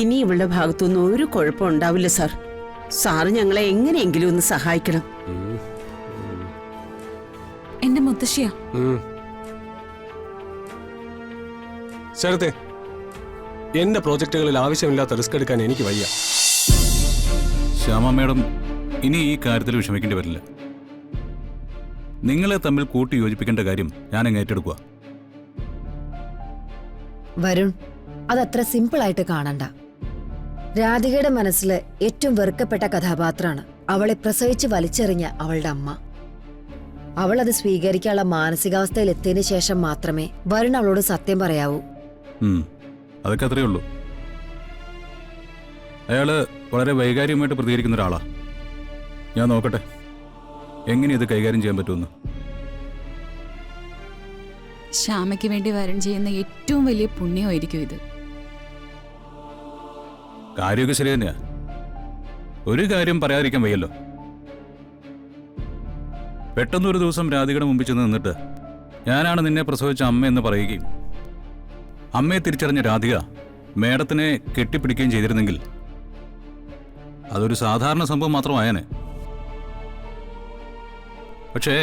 ഇനി ഇവളുടെ ഭാഗത്തുനിന്ന് ഒരു കുഴപ്പം ഉണ്ടാവില്ല സാർ. സാറ് ഞങ്ങളെ എങ്ങനെയെങ്കിലും ഒന്ന് സഹായിക്കണം. എന്റെ മുത്തശ്ശിയാ. ശരത്തെ, എന്റെ പ്രോജക്റ്റുകളിൽ ആവശ്യമില്ലാത്ത റിസ്ക് എടുക്കാൻ എനിക്ക് വയ്യ. ശ്യാമ മേഡം ഇനി ഈ കാര്യത്തിൽ വിഷമിക്കേണ്ടി വരില്ല. നിങ്ങളെ തമ്മിൽ കൂട്ടി യോജിപ്പിക്കേണ്ട കാര്യം ഞാനങ്ങ് ഏറ്റെടുക്കുക. വരുൺ, അതത്ര സിമ്പിൾ ആയിട്ട് കാണണ്ട. രാധികയുടെ മനസ്സിൽ ഏറ്റവും വെറുക്കപ്പെട്ട കഥാപാത്രമാണ് അവളെ പ്രസവിച്ച് വലിച്ചെറിഞ്ഞ അവളുടെ അമ്മ. അവൾ അത് സ്വീകരിക്കാനുള്ള മാനസികാവസ്ഥയിൽ എത്തിയതിനു ശേഷം മാത്രമേ വരുൺ അവളോട് സത്യം പറയാവൂ. അതൊക്കെ അത്രയേ ഉള്ളൂ. അയാള് വളരെ വൈകാരികമായിട്ട് പ്രതികരിക്കുന്ന ഒരാളാ. ഞാൻ നോക്കട്ടെ എങ്ങനെ ഇത് കൈകാര്യം ചെയ്യാൻ പറ്റുമെന്ന്. ശ്യാമയ്ക്ക് വേണ്ടി വരുൺ ചെയ്യുന്ന ഏറ്റവും വലിയ പുണ്യമായിരിക്കും ഇത്. കാര്യമൊക്കെ ശരി തന്നെയാ. ഒരു കാര്യം പറയാതിരിക്കാൻ വയ്യല്ലോ. പെട്ടെന്നൊരു ദിവസം രാധികയുടെ മുമ്പിൽ ചെന്ന് നിന്നിട്ട് ഞാനാണ് നിന്നെ പ്രസവിച്ച അമ്മ എന്ന് പറയുകയും അമ്മയെ തിരിച്ചറിഞ്ഞ രാധിക മേഡത്തിനെ കെട്ടിപ്പിടിക്കുകയും ചെയ്തിരുന്നെങ്കിൽ അതൊരു സാധാരണ സംഭവം മാത്രമായേനെ. പക്ഷേ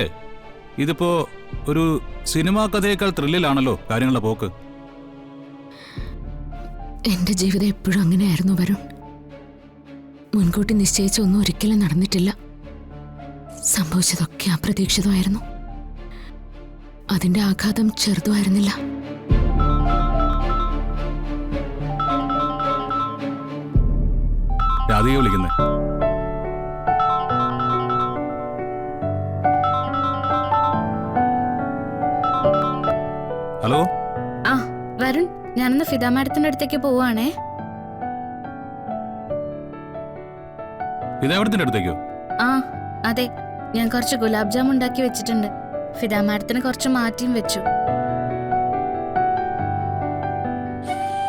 ഇതിപ്പോ ഒരു സിനിമാ കഥയേക്കാൾ ത്രില്ലിലാണല്ലോ കാര്യങ്ങളുടെ പോക്ക്. എന്റെ ജീവിതം എപ്പോഴും അങ്ങനെയായിരുന്നു വരുൺ. മുൻകൂട്ടി നിശ്ചയിച്ചൊന്നും ഒരിക്കലും നടന്നിട്ടില്ല. സംഭവിച്ചതൊക്കെ അപ്രതീക്ഷിതമായിരുന്നു. അതിന്റെ ആഘാതം ചെറുതുമായിരുന്നില്ല. രാധിക വിളിക്കുന്നേ. ഹലോ. ആ വരുൺ, ഞാനൊന്ന് ഫിദ മാഡത്തിന്റെ അടുത്തേക്ക് പോവാണേ. ഫിദ മാഡത്തിന്റെ അടുത്തേക്കോ? ആ അതെ, ഞാൻ കുറച്ച് ഗുലാബ് ജാം ഉണ്ടാക്കി വെച്ചിട്ടുണ്ട്. ഫിദ മാഡത്തിന് കുറച്ച് മാറ്റിയും വെച്ചു.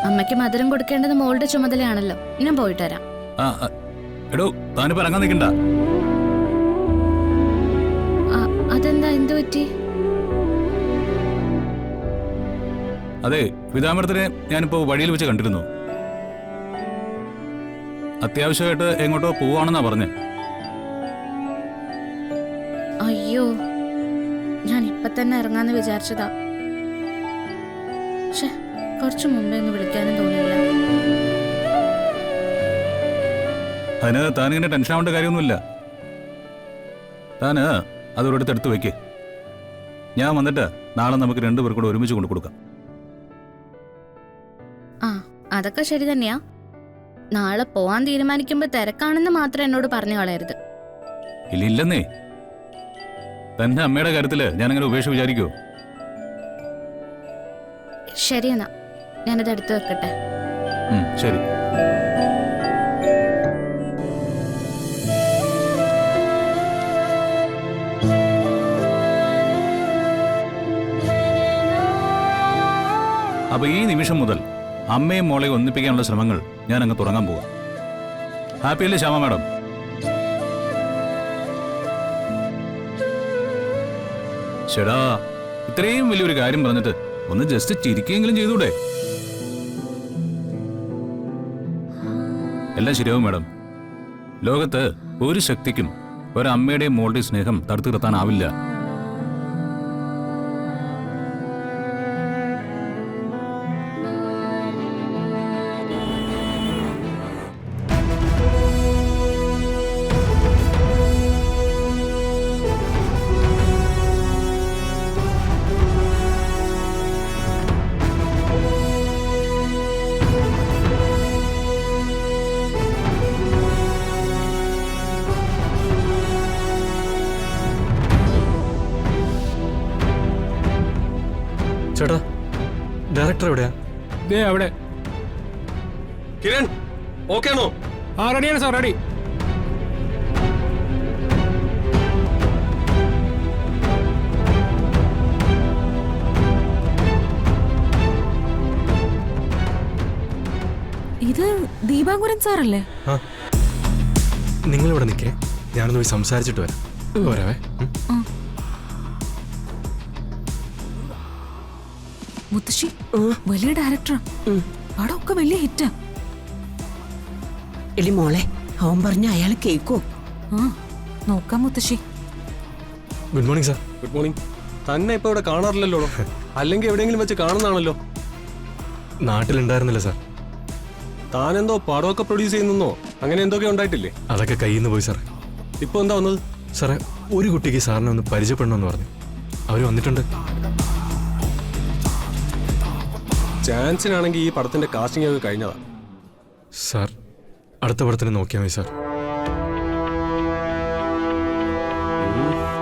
അമ്മയ്ക്ക് മധുരം കൊടുക്കേണ്ടത് മോളുടെ ചുമതലയാണല്ലോ. ഞാൻ പോയിട്ട് വരാം. എടോ, താനിപ്പോ ഇറങ്ങാൻ നിൽക്കണ്ട. അതെന്താ, എന്തു പറ്റി? അതെ, ഫിദാമേഡത്തിനെ ഞാനിപ്പോ വഴിയിൽ വെച്ച് കണ്ടിരുന്നു. അത്യാവശ്യമായിട്ട് എങ്ങോട്ടോ പോവാണെന്നാ പറഞ്ഞേ. അയ്യോ, ഞാൻ ഇപ്പൊ തന്നെ ഇറങ്ങാന്ന് വിചാരിച്ചതാ. കുറച്ചു മുമ്പേ ഒന്ന് വിളിക്കാനും തോന്നില്ല. അതിന് താനിങ്ങനെ ടെൻഷൻ ആവേണ്ട കാര്യമൊന്നുമില്ല. താന് അതൊരിടത്ത് എടുത്ത് വെക്കേ. ഞാൻ വന്നിട്ട് നാളെ നമുക്ക് രണ്ടുപേർ കൂടെ ഒരുമിച്ച് കൊണ്ടു കൊടുക്കാം. ആ അതൊക്കെ ശരി തന്നെയാ. നാളെ പോവാൻ തീരുമാനിക്കുമ്പോ തിരക്കാണെന്ന് മാത്രം എന്നോട് പറഞ്ഞു കളയരുത്. ഇല്ലെന്നേ. തന്റെ അമ്മയുടെ കാര്യത്തില് ഞാനങ്ങനെ ഉപേക്ഷ വിചാരിക്കോ? ശരിയെന്നാ, ഞാനത് എടുത്തു വെക്കട്ടെ. ശരി. അപ്പൊ ഈ നിമിഷം മുതൽ അമ്മയും മോളെ ഒന്നിപ്പിക്കാനുള്ള ശ്രമങ്ങൾ ഞാൻ അങ്ങ് തുടങ്ങാൻ പോവാം. ഹാപ്പിയല്ലേ ശ്യാമ മാഡം? ചേടാ, ഇത്രയും വലിയൊരു കാര്യം പറഞ്ഞിട്ട് ഒന്ന് ജസ്റ്റ് ചിരിക്കുകയെങ്കിലും ചെയ്തൂടെ? എല്ലാം ശരിയാവും മാഡം. ലോകത്ത് ഒരു ശക്തിക്കും ഒരമ്മയുടെയും മോളുടെയും സ്നേഹം തടുത്തു നിർത്താനാവില്ല. ചേട്ടാ, ഡയറക്ടർ എവിടെയാ? അവിടെ. കിരൺ, ഓക്കെ ആണോ? ആ റെഡിയാണ് സാർ, റെഡി. ഇത് ദീപാങ്കുരൻ സാറല്ലേ? നിങ്ങളിവിടെ നിൽക്കേ, ഞാനൊന്ന് പോയി സംസാരിച്ചിട്ട് വരാം. വരാവേ. മുത്തശ്ശി വലിയ ഡയറക്ടറാ. പടമൊക്കെ വലിയ ഹിറ്റാ. എടി മോളെ, അവൻ പറഞ്ഞ അയാൾ കേക്കോ? നോക്കാം മുത്തശ്ശി. Good morning sir. Good morning. തന്നെ ഇപ്പൊ ഇവിടെ കാണാറില്ലല്ലോ. അല്ലെങ്കിൽ എവിടെയെങ്കിലും വെച്ച് കാണുന്നതാണല്ലോ. നാട്ടിലുണ്ടായിരുന്നില്ല സാർ. താനെന്തോ പടമൊക്കെ പ്രൊഡ്യൂസ് ചെയ്യുന്നോ അങ്ങനെ എന്തൊക്കെ ഉണ്ടായിട്ടില്ലേ? അതൊക്കെ കയ്യിൽ നിന്ന് പോയി സാർ. ഇപ്പൊ എന്താ വന്നത്? സാറേ, ഒരു കുട്ടിക്ക് സാറിനെ ഒന്ന് പരിചയപ്പെടണമെന്ന് പറഞ്ഞു. അവർ വന്നിട്ടുണ്ട്. ചാൻസിനാണെങ്കിൽ ഈ പടത്തിന്റെ കാസ്റ്റിംഗ് ഒക്കെ കഴിഞ്ഞതാ. സാർ, അടുത്ത പടത്തിന് നോക്കിയാൽ മതി സാർ.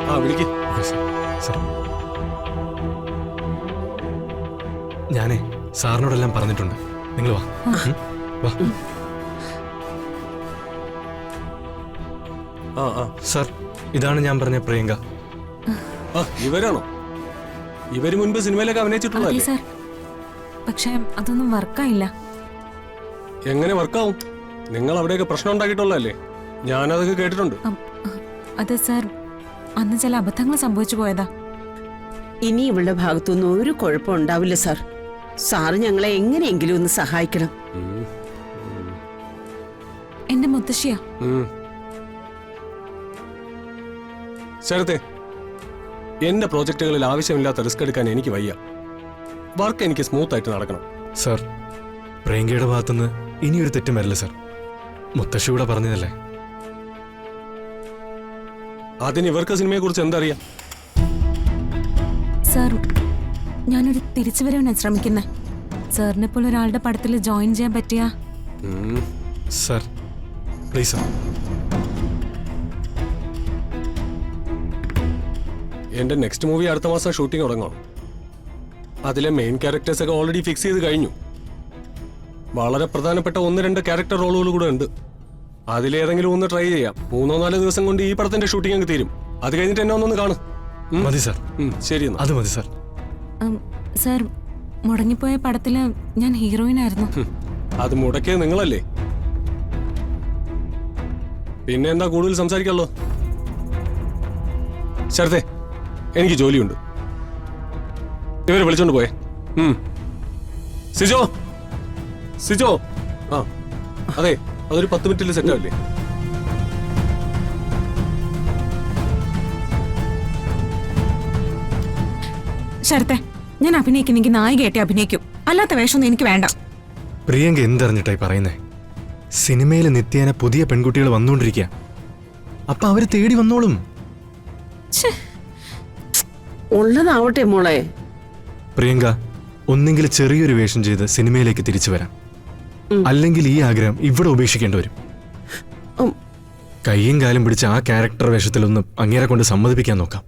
ആ വിളിക്ക്. Okay sir. സാർ, ഞാനേ സാറിനോടെല്ലാം പറഞ്ഞിട്ടുണ്ട്. നിങ്ങൾ വാ. വാ. ആ ആ സാർ, ഇതാണ് ഞാൻ പറഞ്ഞ പ്രിയങ്ക. ആ ഇവരാണോ? ഇവര് മുൻപ് സിനിമയിലൊക്കെ അഭിനയിച്ചിട്ടുള്ളതല്ലേ? സാർ, പക്ഷേ അതൊന്നും വർക്കായില്ല. എങ്ങനെ വർക്കാവും? നിങ്ങൾ അവിടെയൊക്കെ പ്രശ്നം ഉണ്ടാക്കിയിട്ടുള്ളതല്ലേ? ഞാനതൊക്കെ കേട്ടിട്ടുണ്ട്. അതെ സാർ, അന്ന് ചില അബദ്ധങ്ങൾ സംഭവിച്ചു പോയതാ. ഇനി ഇവളുടെ ഭാഗത്തുനിന്ന് ഒരു കുഴപ്പം ഉണ്ടാവില്ല സാർ. സാറ് ഞങ്ങളെ എങ്ങനെയെങ്കിലും ഒന്ന് സഹായിക്കണം. എന്റെ മുത്തശ്ശിയാ. ശരത്തെ, എന്റെ പ്രോജക്റ്റുകളിൽ ആവശ്യമില്ലാത്ത റിസ്ക് എടുക്കാൻ എനിക്ക് വയ്യ. വർക്ക് എനിക്ക് സ്മൂത്ത് ആയിട്ട് നടക്കണം. സാർ, പ്രിയങ്കയുടെ ഭാഗത്തുനിന്ന് ഇനിയൊരു തെറ്റും വരില്ല സാർ. മുത്തശ്ശി കൂടെ പറഞ്ഞതല്ലേ. അതിന് ഇവർക്ക് സിനിമയെ കുറിച്ച് എന്തറിയാം? സാർ, ഞാനൊരു തിരിച്ചുവരവിനാണ് ശ്രമിക്കുന്നത്. സാറിനെ പോലെ ഒരാളുടെ പടത്തിൽ ജോയിൻ ചെയ്യാൻ പറ്റിയ. Sir, please sir. എന്റെ നെക്സ്റ്റ് മൂവി അടുത്ത മാസം ഷൂട്ടിംഗ് തുടങ്ങണം. അതിലെ മെയിൻ ക്യാരക്ടേഴ്സ് ഒക്കെ ഓൾറെഡി ഫിക്സ് ചെയ്ത് കഴിഞ്ഞു. വളരെ പ്രധാനപ്പെട്ട 1-2 ക്യാരക്ടർ റോളുകൾ കൂടെ ഉണ്ട്. അതിലേതെങ്കിലും ഒന്ന് ട്രൈ ചെയ്യാം. 3-4 ദിവസം കൊണ്ട് ഈ പടത്തിന്റെ ഷൂട്ടിംഗ് അങ്ങ് തീരും. അത് കഴിഞ്ഞിട്ട് എന്നെ ഒന്നൊന്ന് കാണും. മതി സാർ. ശരി എന്നാ. അത് മതി സാർ. സാർ, മുടങ്ങിപ്പോയ പടത്തില് ഞാൻ ഹീറോയിനായിരുന്നു. അത് മുടക്കിയത് നിങ്ങളല്ലേ? പിന്നെ എന്താ കൂടുതൽ സംസാരിക്കാമല്ലോ. ശരത്തെ, എനിക്ക് ജോലിയുണ്ട്. ഇവരെ വിളിച്ചോണ്ട് പോയേ. സിജോ, സിജോ. ആ അതെ, അതൊരു 10 മിനിറ്റിൽ സെറ്റ് ആവില്ലേ? ശരത്തെ, ഞാൻ അഭിനയിക്കുന്നെങ്കിൽ നായികയായിട്ട് അഭിനയിക്കും. അല്ലാത്ത വേഷമൊന്നും എനിക്ക് വേണ്ട. പ്രിയങ്ക എന്തറിഞ്ഞിട്ടായി പറയുന്നേ? സിനിമയിൽ നിത്യേന പുതിയ പെൺകുട്ടികൾ വന്നുകൊണ്ടിരിക്കുക. അപ്പൊ അവര് തേടി വന്നോളും. ഉള്ളതാവട്ടെ മോളെ. പ്രിയങ്ക, ഒന്നെങ്കിൽ ചെറിയൊരു വേഷം ചെയ്ത് സിനിമയിലേക്ക് തിരിച്ചു വരാം. അല്ലെങ്കിൽ ഈ ആഗ്രഹം ഇവിടെ ഉപേക്ഷിക്കേണ്ടി വരും. കയ്യും കാലും പിടിച്ച് ആ ക്യാരക്ടർ വേഷത്തിലൊന്ന് അങ്ങേരെ കൊണ്ട് സമ്മതിപ്പിക്കാൻ നോക്കാം.